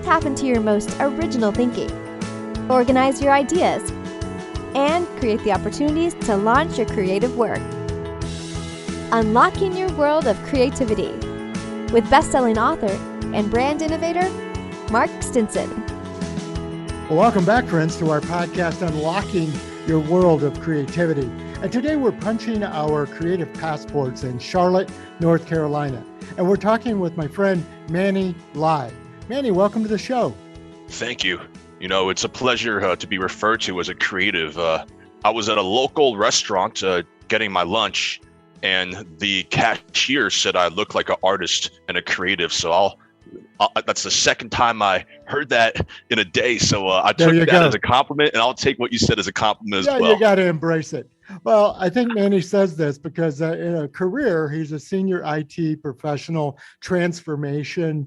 tap into your most original thinking, organize your ideas, and create the opportunities to launch your creative work. Unlocking your world of creativity with best-selling author and brand innovator, Mark Stinson. Well, welcome back, friends, to our podcast, Unlocking Your World of Creativity. And today we're punching our creative passports in Charlotte, North Carolina. And we're talking with my friend, Manny Lai. Manny, welcome to the show. Thank you. You know, it's a pleasure to be referred to as a creative. I was at a local restaurant getting my lunch, and the cashier said I look like an artist and a creative. So that's the second time I heard that in a day. So I took that as a compliment, and I'll take what you said as a compliment as well. Yeah, you got to embrace it. Well, I think Manny says this because in a career, he's a senior IT professional, transformation,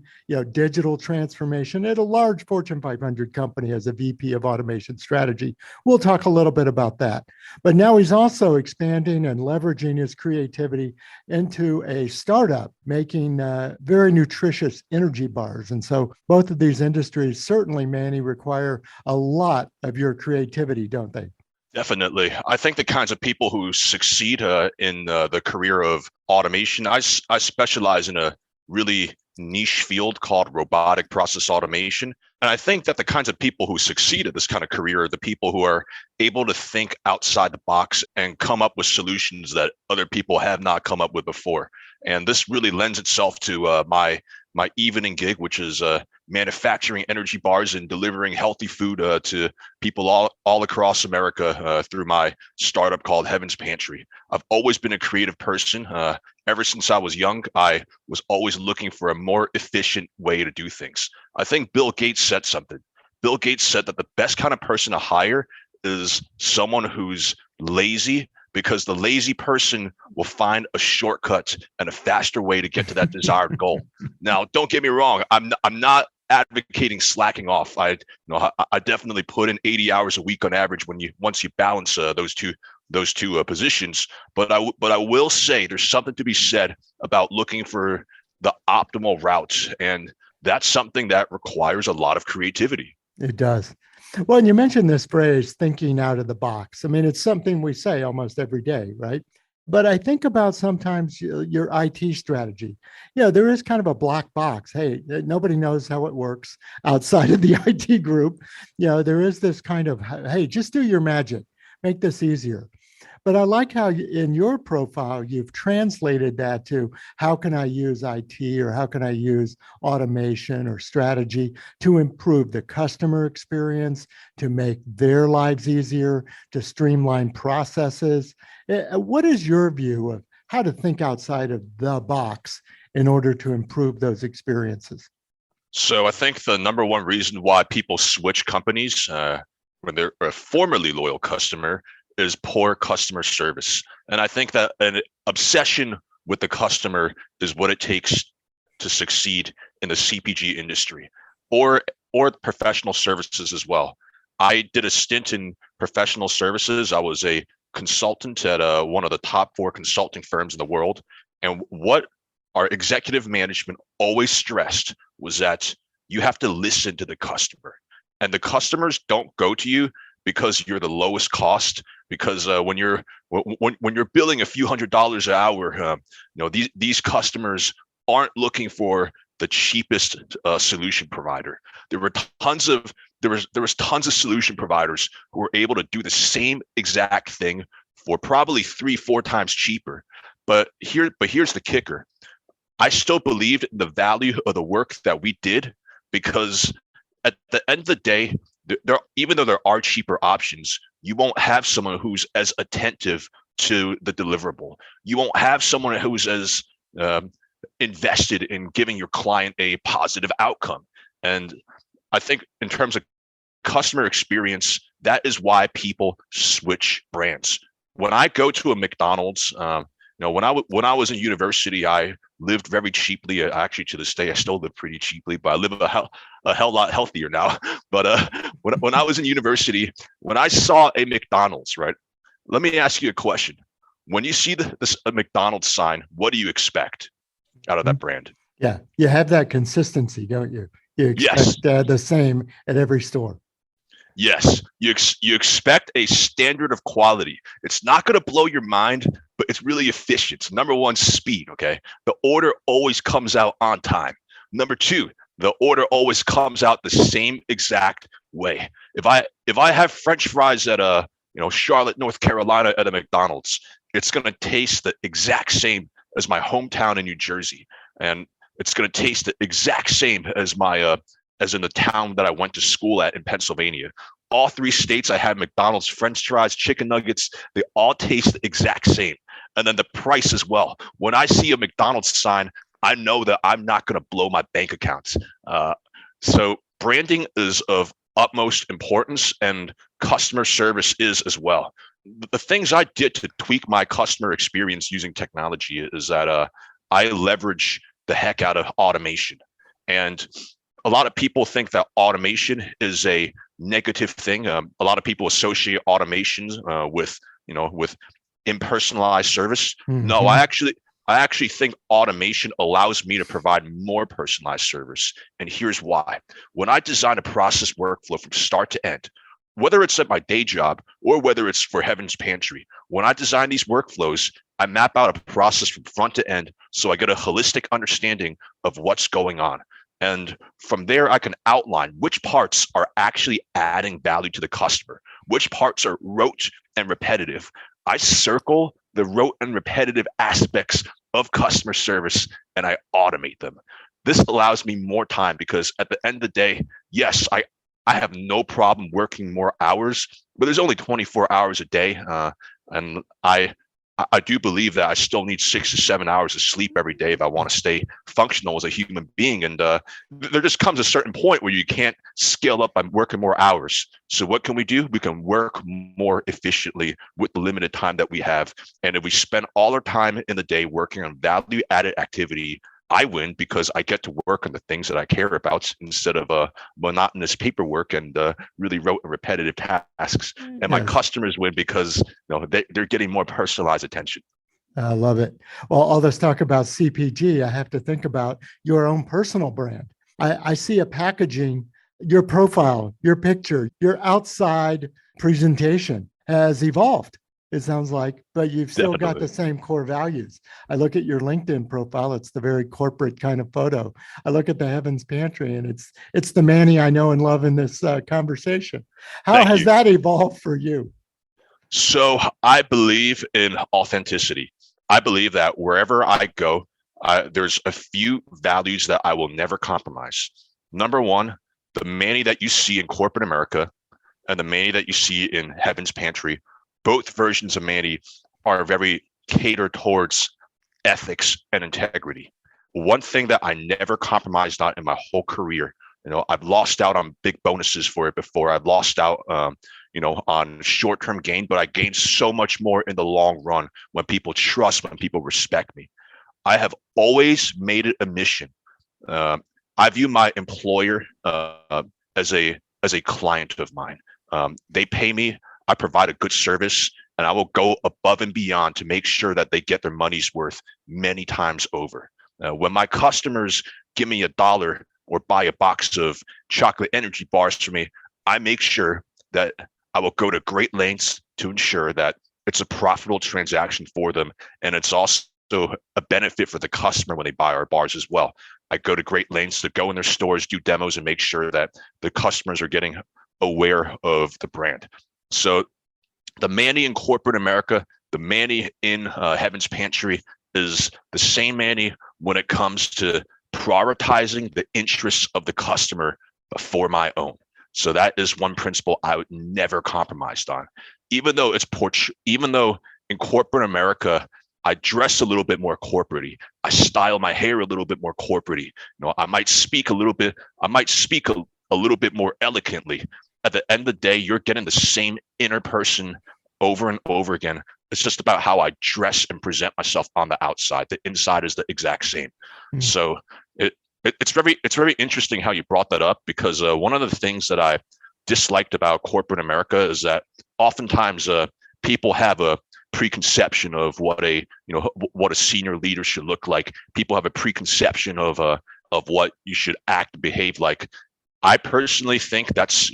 digital transformation at a large Fortune 500 company as a VP of automation strategy. We'll talk a little bit about that. But now he's also expanding and leveraging his creativity into a startup making very nutritious energy bars. And so both of these industries certainly, Manny, require a lot of your creativity, don't they? Definitely. I think the kinds of people who succeed in the career of automation, I specialize in a really niche field called robotic process automation. And I think that the kinds of people who succeed at this kind of career are the people who are able to think outside the box and come up with solutions that other people have not come up with before. And this really lends itself to my evening gig, which is manufacturing energy bars and delivering healthy food to people all across America through my startup called Heaven's Pantry. I've always been a creative person. Ever since I was young, I was always looking for a more efficient way to do things. I think Bill Gates said something. Bill Gates said that the best kind of person to hire is someone who's lazy, because the lazy person will find a shortcut and a faster way to get to that desired goal. Now, don't get me wrong. I'm not advocating slacking off. I definitely put in 80 hours a week on average once you balance those two positions. But I will say there's something to be said about looking for the optimal route, and that's something that requires a lot of creativity. It does. Well, and you mentioned this phrase, thinking out of the box. I mean, it's something we say almost every day, right? But I think about sometimes your IT strategy. There is kind of a black box. Hey, nobody knows how it works outside of the IT group. There is this kind of, hey, just do your magic, make this easier. But I like how in your profile, you've translated that to how can I use IT or how can I use automation or strategy to improve the customer experience, to make their lives easier, to streamline processes. What is your view of how to think outside of the box in order to improve those experiences? So I think the number one reason why people switch companies when they're a formerly loyal customer is poor customer service. And I think that an obsession with the customer is what it takes to succeed in the CPG industry or professional services as well. I did a stint in professional services. I was a consultant at one of the top 4 consulting firms in the world. And what our executive management always stressed was that you have to listen to the customer. And the customers don't go to you because you're the lowest cost. Because when you're billing a few $100s an hour, these customers aren't looking for the cheapest solution provider. There was tons of solution providers who were able to do the same exact thing for probably 3-4 times cheaper. But here's the kicker. I still believed in the value of the work that we did, because at the end of the day, even though there are cheaper options, you won't have someone who's as attentive to the deliverable. You won't have someone who's as invested in giving your client a positive outcome. And I think in terms of customer experience, that is why people switch brands. When I go to a McDonald's, when I was in university, I lived very cheaply. Actually, to this day, I still live pretty cheaply, but I live a hell lot healthier now. But when I was in university, when I saw a McDonald's, right? Let me ask you a question. When you see a McDonald's sign, what do you expect out of that brand? Yeah, you have that consistency, don't you? You Yes. expect the same at every store. Yes, you expect a standard of quality. It's not going to blow your mind, but it's really efficient. Number one, speed. Okay, the order always comes out on time. Number two, the order always comes out the same exact way. If I have French fries at a Charlotte, North Carolina at a McDonald's, it's going to taste the exact same as my hometown in New Jersey, and it's going to taste the exact same as my as in the town that I went to school at in Pennsylvania. All three states I had McDonald's, French fries, chicken nuggets, they all taste the exact same. And then the price as well. When I see a McDonald's sign, I know that I'm not going to blow my bank accounts. So branding is of utmost importance, and customer service is as well. The things I did to tweak my customer experience using technology is that I leverage the heck out of automation. And a lot of people think that automation is a negative thing. A lot of people associate automations with impersonalized service. Mm-hmm. No, I actually think automation allows me to provide more personalized service. And here's why. When I design a process workflow from start to end, whether it's at my day job or whether it's for Heaven's Pantry, when I design these workflows, I map out a process from front to end so I get a holistic understanding of what's going on. And from there, I can outline which parts are actually adding value to the customer, which parts are rote and repetitive. I circle the rote and repetitive aspects of customer service and I automate them. This allows me more time because at the end of the day, yes, I have no problem working more hours, but there's only 24 hours a day. And I do believe that I still need 6 to 7 hours of sleep every day if I want to stay functional as a human being. And there just comes a certain point where you can't scale up by working more hours. So what can we do? We can work more efficiently with the limited time that we have. And if we spend all our time in the day working on value-added activity, I win because I get to work on the things that I care about instead of monotonous paperwork and really rote and repetitive tasks. And my customers win because they're getting more personalized attention. I love it. Well, all this talk about CPG, I have to think about your own personal brand. I see a packaging, your profile, your picture, your outside presentation has evolved. It sounds like, but you've still got the same core values. I look at your LinkedIn profile. It's the very corporate kind of photo. I look at the Heaven's Pantry and it's the Manny I know and love in this conversation. How has that evolved for you? So I believe in authenticity. I believe that wherever I go, there's a few values that I will never compromise. Number one, the Manny that you see in corporate America and the Manny that you see in Heaven's Pantry, both versions of Manny are very catered towards ethics and integrity. One thing that I never compromised on in my whole career, I've lost out on big bonuses for it before. I've lost out, on short-term gain, but I gained so much more in the long run when people trust, when people respect me. I have always made it a mission. I view my employer as a client of mine. They pay me. I provide a good service, and I will go above and beyond to make sure that they get their money's worth many times over. When my customers give me $1 or buy a box of chocolate energy bars for me, I make sure that I will go to great lengths to ensure that it's a profitable transaction for them, and it's also a benefit for the customer when they buy our bars as well. I go to great lengths to go in their stores, do demos, and make sure that the customers are getting aware of the brand. So the Manny in corporate America, the Manny in Heaven's Pantry is the same Manny when it comes to prioritizing the interests of the customer before my own. So that is one principle I would never compromise on. Even though in corporate America, I dress a little bit more corporate-y. I style my hair a little bit more corporate-y. I might speak a little bit more eloquently. At the end of the day, you're getting the same inner person over and over again. It's just about how I dress and present myself on the outside. The inside is the exact same. Mm. So it's very interesting how you brought that up, because one of the things that I disliked about corporate America is that oftentimes people have a preconception of what a senior leader should look like. People have a preconception of of what you should act, behave like. I personally think that's,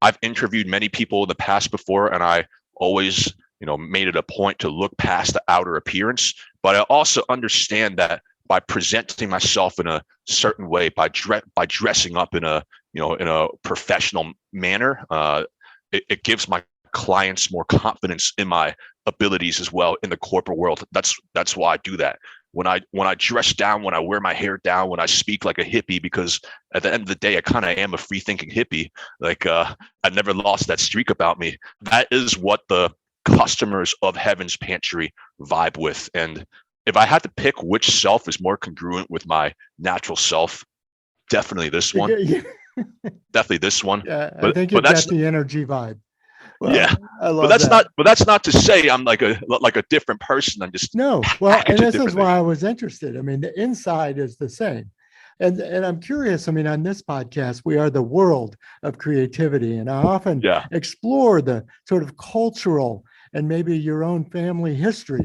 I've interviewed many people in the past before, and I always, made it a point to look past the outer appearance. But I also understand that by presenting myself in a certain way, by dressing up in a, in a professional manner, it gives my clients more confidence in my abilities as well in the corporate world. That's why I do that. When I dress down, when I wear my hair down, when I speak like a hippie, because at the end of the day, I kind of am a free thinking hippie. Like I never lost that streak about me. That is what the customers of Heaven's Pantry vibe with. And if I had to pick which self is more congruent with my natural self, definitely this one. Definitely this one. Yeah, I think you've got the energy vibe. Well, yeah, I love but that's not to say I'm like a different person. I'm just no. Well, and this is why I was interested. I mean, the inside is the same, and I'm curious. I mean, on this podcast, we are the world of creativity, and I often explore the sort of cultural and maybe your own family history,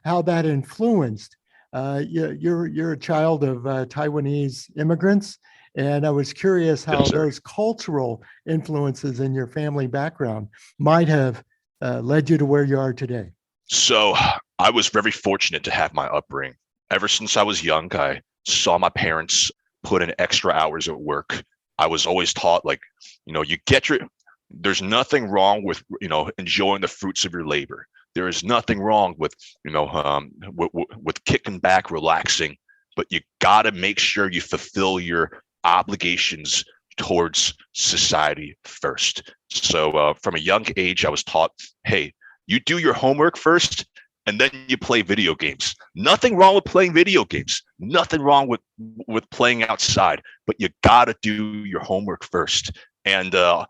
how that influenced. You're a child of Taiwanese immigrants. And I was curious how those cultural influences in your family background might have led you to where you are today. So I was very fortunate to have my upbringing. Ever since I was young, I saw my parents put in extra hours at work. I was always taught, like, there's nothing wrong with, enjoying the fruits of your labor. There is nothing wrong with, with kicking back, relaxing, but you got to make sure you fulfill your obligations towards society first. So from a young age, I was taught, hey, you do your homework first and then you play video games. Nothing wrong with playing video games. Nothing wrong with playing outside, but you got to do your homework first. And, I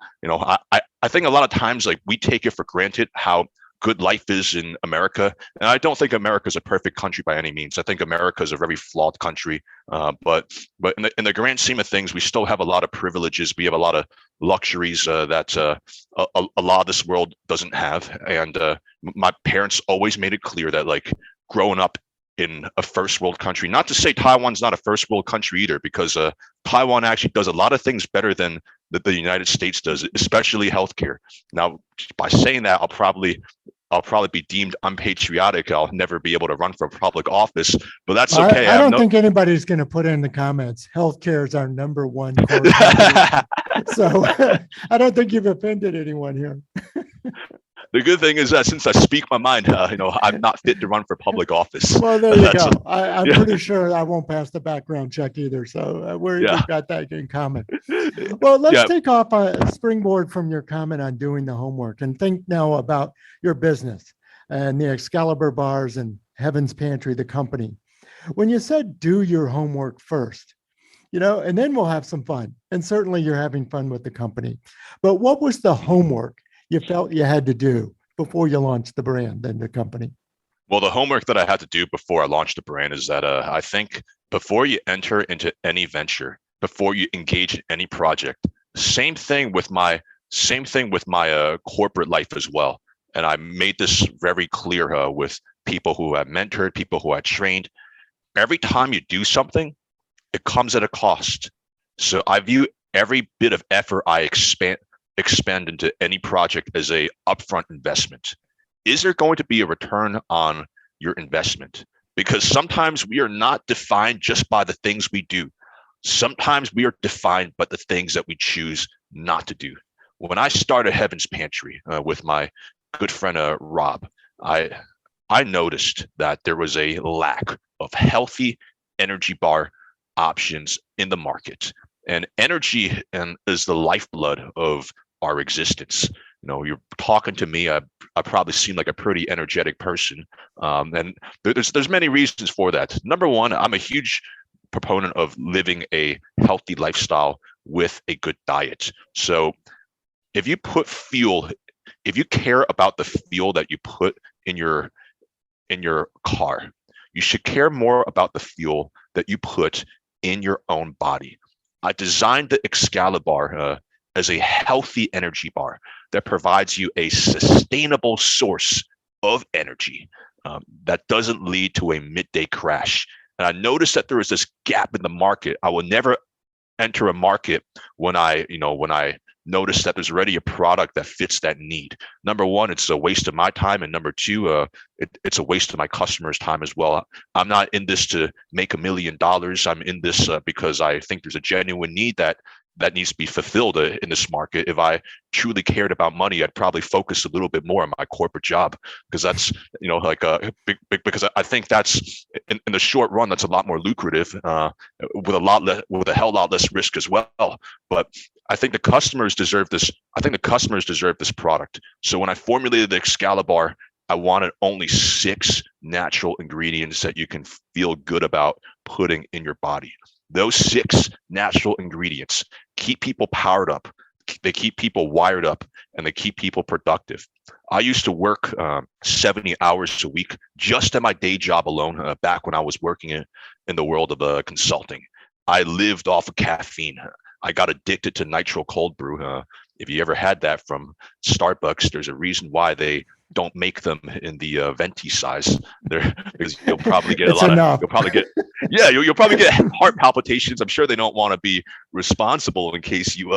think a lot of times, like, we take it for granted how good life is in America. And I don't think America is a perfect country by any means. I think America is a very flawed country. But in the grand scheme of things, we still have a lot of privileges. We have a lot of luxuries that a lot of this world doesn't have. And my parents always made it clear that, like, growing up in a first world country, not to say Taiwan's not a first world country either, because Taiwan actually does a lot of things better than the United States does, especially healthcare. Now, by saying that, I'll probably be deemed unpatriotic. I'll never be able to run for public office, but that's okay. I don't think anybody's going to put in the comments, healthcare is our number one core. So I don't think you've offended anyone here. The good thing is that since I speak my mind, I'm not fit to run for public office. Well, there you go. I'm pretty sure I won't pass the background check either. So we've got that in common. Well, let's take off a springboard from your comment on doing the homework and think now about your business and the ExcaliBars and Heaven's Pantry, the company. When you said do your homework first, and then we'll have some fun. And certainly you're having fun with the company. But what was the homework you felt you had to do before you launched the brand and the company? Well, the homework that I had to do before I launched the brand is that I think before you enter into any venture, before you engage in any project, same thing with my corporate life as well. And I made this very clear with people who I mentored, people who I trained. Every time you do something, it comes at a cost. So I view every bit of effort I expend into any project as a upfront investment. Is there going to be a return on your investment? Because sometimes we are not defined just by the things we do. Sometimes we are defined by the things that we choose not to do. When I started Heaven's Pantry with my good friend Rob, I noticed that there was a lack of healthy energy bar options in the market. And energy is the lifeblood of our existence. You're talking to me. I probably seem like a pretty energetic person, and there's many reasons for that. Number one, I'm a huge proponent of living a healthy lifestyle with a good diet. So if you care about the fuel that you put in your car, you should care more about the fuel that you put in your own body. I designed the ExcaliBar as a healthy energy bar that provides you a sustainable source of energy that doesn't lead to a midday crash. And I noticed that there was this gap in the market. I will never enter a market when I notice that there's already a product that fits that need. Number one, it's a waste of my time, and number two, it's a waste of my customers' time as well. I'm not in this to make $1 million. I'm in this because I think there's a genuine need that needs to be fulfilled in this market. If I truly cared about money, I'd probably focus a little bit more on my corporate job, because that's, because I think that's in the short run, that's a lot more lucrative, with a hell lot less risk as well. But I think the customers deserve this. I think the customers deserve this product. So when I formulated the ExcaliBar, I wanted only 6 natural ingredients that you can feel good about putting in your body. Those 6 natural ingredients keep people powered up, they keep people wired up, and they keep people productive. I used to work 70 hours a week just at my day job alone, back when I was working in the world of consulting. I lived off of caffeine. I got addicted to nitro cold brew. If you ever had that from Starbucks, there's a reason why they don't make them in the venti size. There, because you'll probably get you'll probably get heart palpitations. I'm sure they don't want to be responsible in case you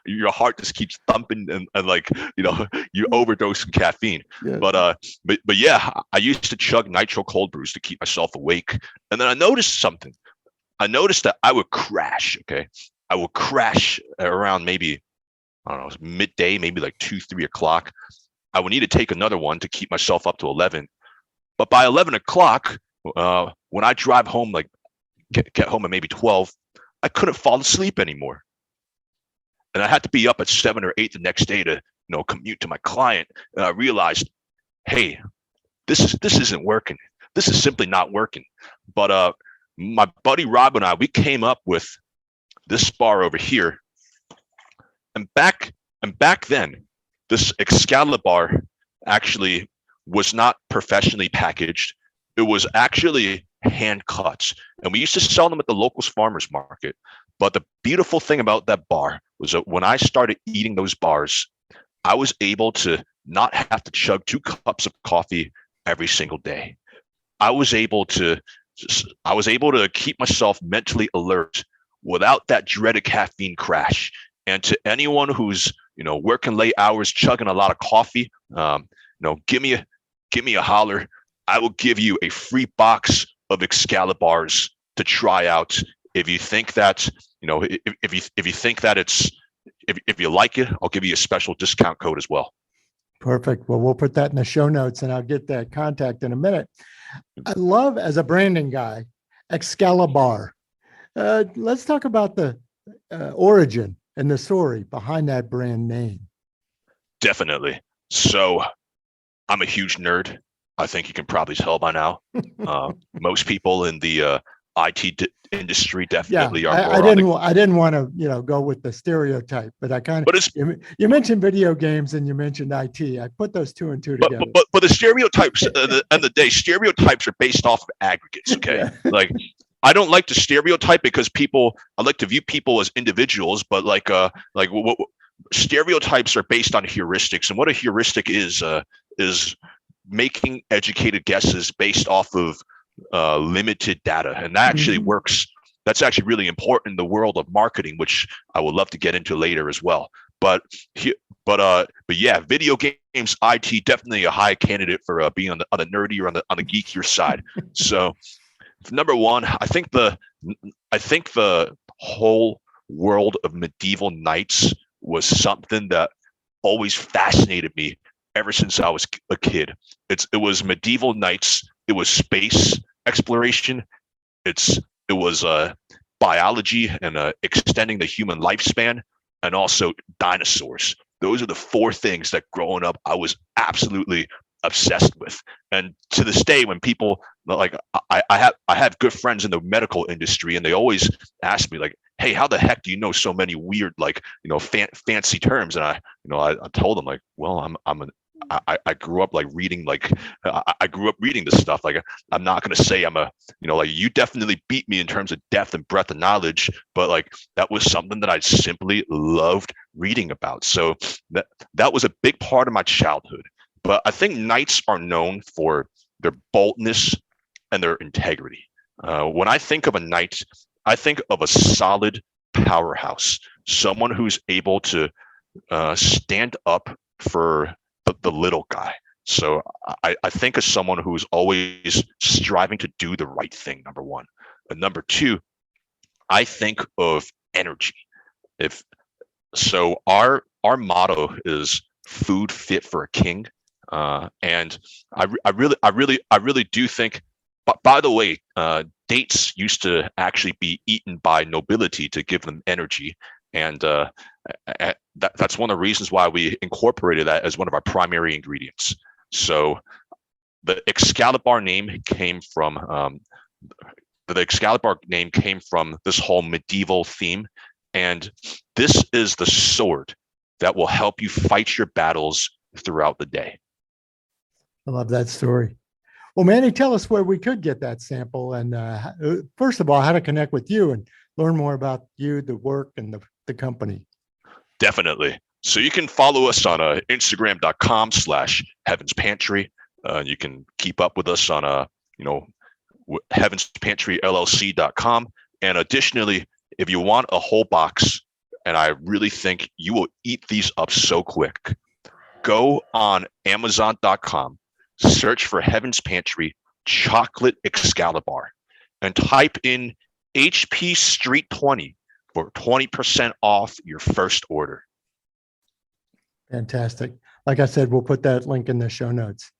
your heart just keeps thumping and like you overdose in caffeine. Yeah. But yeah, I used to chug nitro cold brews to keep myself awake, and then I noticed something. I noticed that I would crash. Okay, I would crash around maybe, I don't know, midday, maybe like 2-3 o'clock. I would need to take another one to keep myself up to 11. But by 11 o'clock, when I drive home, like get home at maybe 12, I couldn't fall asleep anymore. And I had to be up at 7 or 8 the next day to commute to my client. And I realized, hey, this isn't working. This is simply not working. But my buddy Rob and I, we came up with this bar over here. And back then, this ExcaliBar actually was not professionally packaged. It was actually hand cut. And we used to sell them at the local farmers market. But the beautiful thing about that bar was that when I started eating those bars, I was able to not have to chug 2 cups of coffee every single day. I was able to keep myself mentally alert without that dreaded caffeine crash. And to anyone who's working late hours, chugging a lot of coffee, give me a holler. I will give you a free box of ExcaliBars to try out. If you think that, if you think that if you like it, I'll give you a special discount code as well. Perfect. Well, we'll put that in the show notes, and I'll get that contact in a minute. I love, as a branding guy, ExcaliBar. Let's talk about the origin and the story behind that brand name. Definitely. So I'm a huge nerd. I think you can probably tell by now. Most people in the IT industry definitely are. I didn't want to go with the stereotype, but I kind of. You mentioned video games and you mentioned IT. I put those 2 and 2 together. But the stereotypes at the end of the day, stereotypes are based off of aggregates. Okay, yeah. Like I don't like to stereotype because I like to view people as individuals, but stereotypes are based on heuristics, and what a heuristic is making educated guesses based off of limited data, and that actually works. That's actually really important in the world of marketing, which I would love to get into later as well. But yeah, video games, IT, definitely a high candidate for being on the nerdy or on the geekier side. So. Number one, I think the whole world of medieval knights was something that always fascinated me ever since I was a kid. It was medieval knights. It was space exploration. It was biology and extending the human lifespan, and also dinosaurs. Those are the 4 things that growing up I was absolutely obsessed with. And to this day, when people like I have good friends in the medical industry, and they always ask me like, hey, how the heck do you know so many weird fancy terms? And I told them like, well, I grew up reading I grew up reading this stuff. Like, I'm not going to say I'm you definitely beat me in terms of depth and breadth of knowledge, but that was something that I simply loved reading about. So that was a big part of my childhood. But I think knights are known for their boldness, and their integrity. When I think of a knight, I think of a solid powerhouse, someone who's able to stand up for the little guy. So I think of someone who's always striving to do the right thing, number one. And number two, I think of energy. If so, our motto is food fit for a king, and I really do think. But by the way, dates used to actually be eaten by nobility to give them energy, and that's one of the reasons why we incorporated that as one of our primary ingredients. So the ExcaliBar name came from this whole medieval theme, and this is the sword that will help you fight your battles throughout the day. I love that story. Well, Manny, tell us where we could get that sample, and first of all, how to connect with you and learn more about you, the work, and the company. Definitely. So you can follow us on Instagram.com/Heaven's Pantry. You can keep up with us on HeavensPantryLLC.com. And additionally, if you want a whole box, and I really think you will eat these up so quick, go on Amazon.com, search for Heaven's Pantry Chocolate ExcaliBar, and type in HP Street 20 for 20% off your first order. Fantastic. Like I said, we'll put that link in the show notes.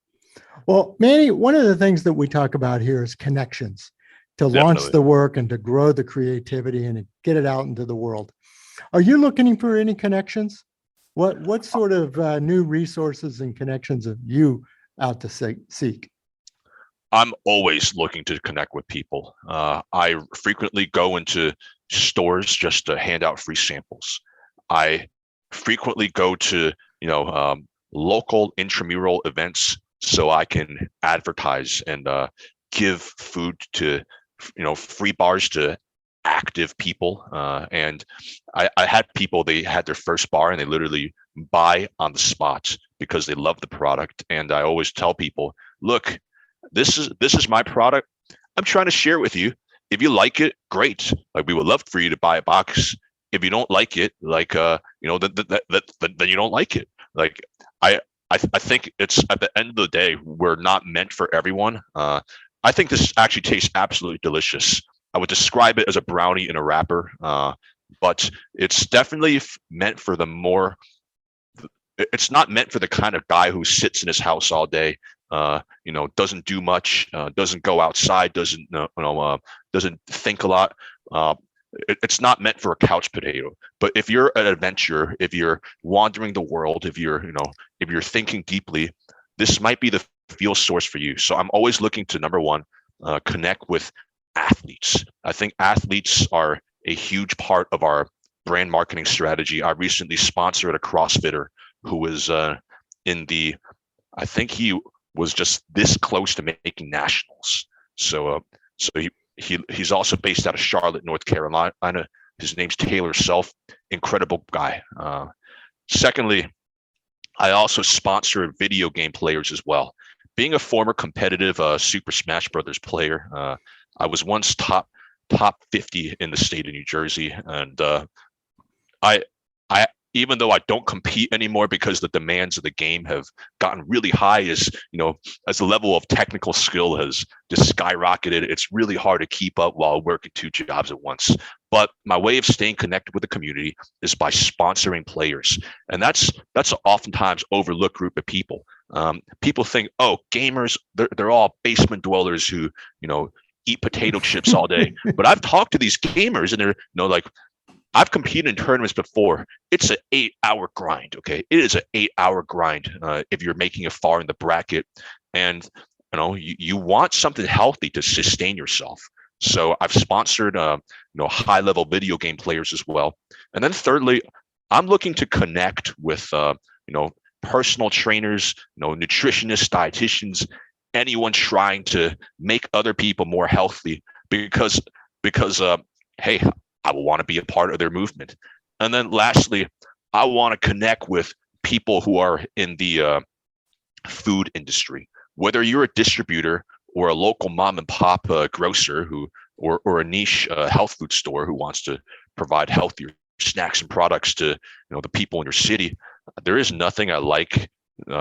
Well, Manny, one of the things that we talk about here is connections to launch the work and to grow the creativity and to get it out into the world. Are you looking for any connections? What sort of new resources and connections have you out to seek? I'm always looking to connect with people. I frequently go into stores just to hand out free samples. I frequently go to local intramural events so I can advertise and give food to free bars to active people. And I had people, they had their first bar and they literally buy on the spot because they love the product. And I always tell people, look, this is my product. I'm trying to share it with you. If you like it, great. Like, we would love for you to buy a box. If you don't like it, then you don't like it. Like, I think it's, at the end of the day, we're not meant for everyone. I think this actually tastes absolutely delicious. I would describe it as a brownie in a wrapper, but it's definitely meant for the more. It's not meant for the kind of guy who sits in his house all day, doesn't do much, doesn't go outside, doesn't think a lot. It's not meant for a couch potato. But if you're an adventurer, if you're wandering the world, if you're thinking deeply, this might be the fuel source for you. So I'm always looking to, number one, connect with athletes. I think athletes are a huge part of our brand marketing strategy. I recently sponsored a CrossFitter who was I think he was just this close to making nationals. So he's also based out of Charlotte, North Carolina. His name's Taylor Self, incredible guy. Secondly, I also sponsor video game players as well. Being a former competitive Super Smash Brothers player, I was once top 50 in the state of New Jersey, and I even though I don't compete anymore because the demands of the game have gotten really high, as the level of technical skill has just skyrocketed, it's really hard to keep up while working two jobs at once. But my way of staying connected with the community is by sponsoring players, and that's an oftentimes overlooked group of people. People think, oh, gamers, they're all basement dwellers who eat potato chips all day. But I've talked to these gamers, and they're like, I've competed in tournaments before. It's an 8-hour grind. Okay, it is an 8-hour grind if you're making it far in the bracket, and you want something healthy to sustain yourself. So I've sponsored high-level video game players as well. And then thirdly, I'm looking to connect with personal trainers, nutritionists, dietitians, anyone trying to make other people more healthy because hey, I will want to be a part of their movement. And then lastly, I want to connect with people who are in the food industry. Whether you're a distributor or a local mom and pop grocer or a niche health food store who wants to provide healthier snacks and products to the people in your city. There is nothing I like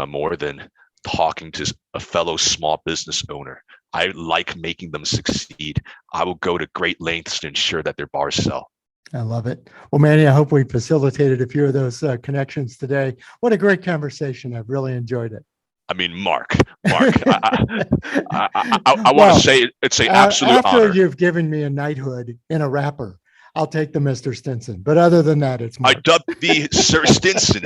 more than talking to a fellow small business owner. I like making them succeed. I will go to great lengths to ensure that their bars sell. I love it. Well, Manny, I hope we facilitated a few of those connections today. What a great conversation. I've really enjoyed it. I mean, Mark, I want to say it's an absolute honor. After you've given me a knighthood in a wrapper, I'll take the Mr. Stinson. But other than that, it's Mark. I dubbed the Sir Stinson.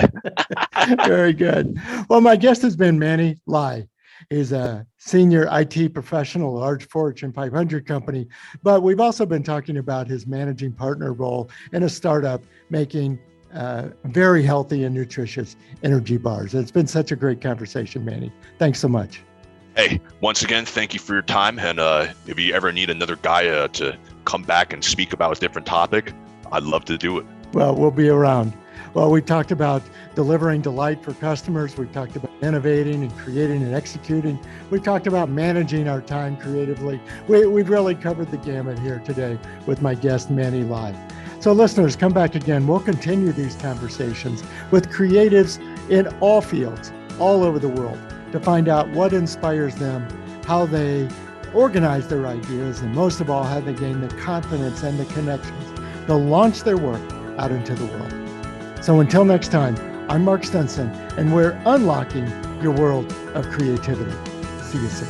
Very good. Well, my guest has been Manny Lai. He's a senior IT professional, large Fortune 500 company. But we've also been talking about his managing partner role in a startup making very healthy and nutritious energy bars. It's been such a great conversation, Manny. Thanks so much. Hey, once again, thank you for your time. And if you ever need another guy to come back and speak about a different topic, I'd love to do it. Well, we'll be around. Well, we talked about delivering delight for customers. We talked about innovating and creating and executing. We talked about managing our time creatively. We've really covered the gamut here today with my guest, Manny Lai. So listeners, come back again. We'll continue these conversations with creatives in all fields, all over the world, to find out what inspires them, how they organize their ideas, and most of all, how they gain the confidence and the connections to launch their work out into the world. So until next time, I'm Mark Stinson, and we're unlocking your world of creativity. See you soon.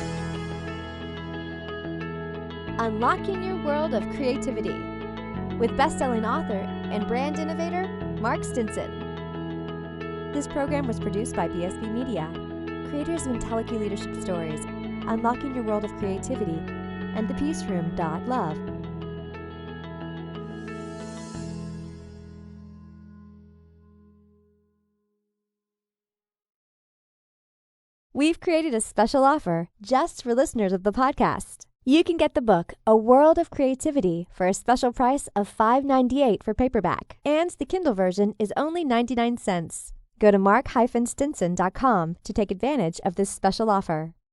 Unlocking your world of creativity with best-selling author and brand innovator, Mark Stinson. This program was produced by BSB Media, creators of IntelliKey Leadership Stories, Unlocking Your World of Creativity, and thepeaceroom.love. We've created a special offer just for listeners of the podcast. You can get the book, A World of Creativity, for a special price of $5.98 for paperback, and the Kindle version is only 99 cents. Go to mark-stinson.com to take advantage of this special offer.